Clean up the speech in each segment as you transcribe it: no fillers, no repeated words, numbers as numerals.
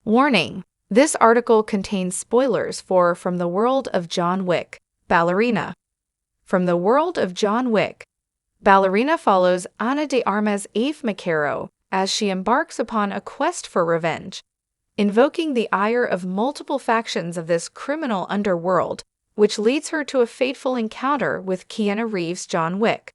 Warning: this article contains spoilers for From the World of John Wick, Ballerina. From the World of John Wick, Ballerina follows Ana de Armas Eve Macaro as she embarks upon a quest for revenge, invoking the ire of multiple factions of this criminal underworld, which leads her to a fateful encounter with Keanu Reeves' John Wick.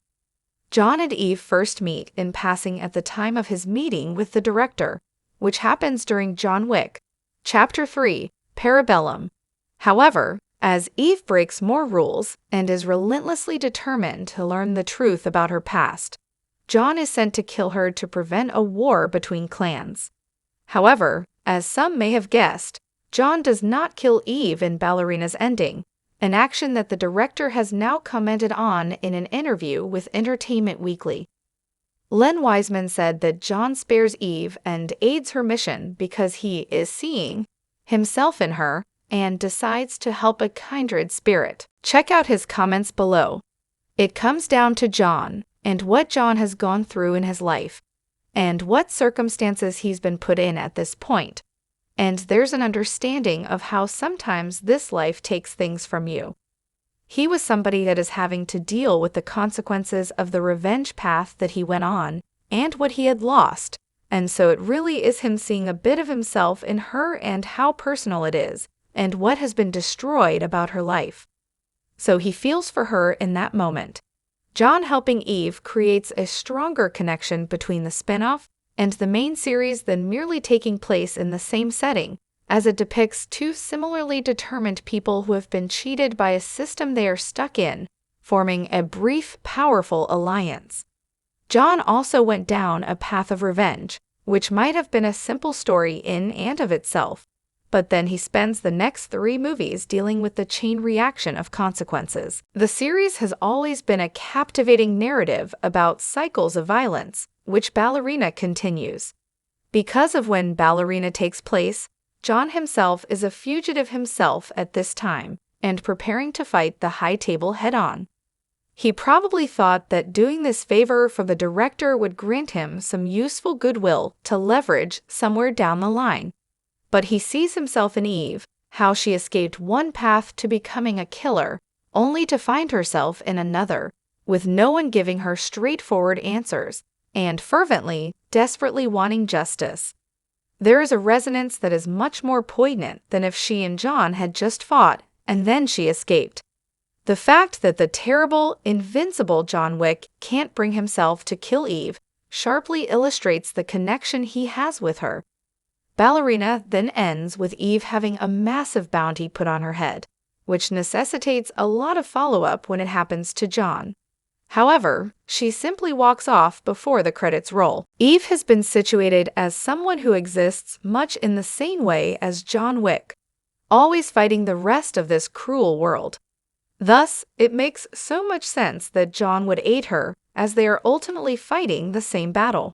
John and Eve first meet in passing at the time of his meeting with the director, which happens during John Wick, Chapter 3, Parabellum. However, as Eve breaks more rules and is relentlessly determined to learn the truth about her past, John is sent to kill her to prevent a war between clans. However, as some may have guessed, John does not kill Eve in Ballerina's ending, an action that the director has now commented on in an interview with Entertainment Weekly. Len Wiseman said that John spares Eve and aids her mission because he is seeing himself in her and decides to help a kindred spirit. Check out his comments below. It comes down to John and what John has gone through in his life, and what circumstances he's been put in at this point. And there's an understanding of how sometimes this life takes things from you. He was somebody that is having to deal with the consequences of the revenge path that he went on and what he had lost, and so it really is him seeing a bit of himself in her and how personal it is, and what has been destroyed about her life. So he feels for her in that moment. John helping Eve creates a stronger connection between the spinoff and the main series than merely taking place in the same setting, as it depicts two similarly determined people who have been cheated by a system they are stuck in, forming a brief, powerful alliance. John also went down a path of revenge, which might have been a simple story in and of itself, but then he spends the next 3 movies dealing with the chain reaction of consequences. The series has always been a captivating narrative about cycles of violence, which Ballerina continues. Because of when Ballerina takes place, John himself is a fugitive himself at this time and preparing to fight the High Table head-on. He probably thought that doing this favor for the director would grant him some useful goodwill to leverage somewhere down the line. But he sees himself in Eve, how she escaped one path to becoming a killer, only to find herself in another, with no one giving her straightforward answers, and fervently, desperately wanting justice. There is a resonance that is much more poignant than if she and John had just fought, and then she escaped. The fact that the terrible, invincible John Wick can't bring himself to kill Eve sharply illustrates the connection he has with her. Ballerina then ends with Eve having a massive bounty put on her head, which necessitates a lot of follow-up when it happens to John. However, she simply walks off before the credits roll. Eve has been situated as someone who exists much in the same way as John Wick, always fighting the rest of this cruel world. Thus, it makes so much sense that John would aid her, as they are ultimately fighting the same battle.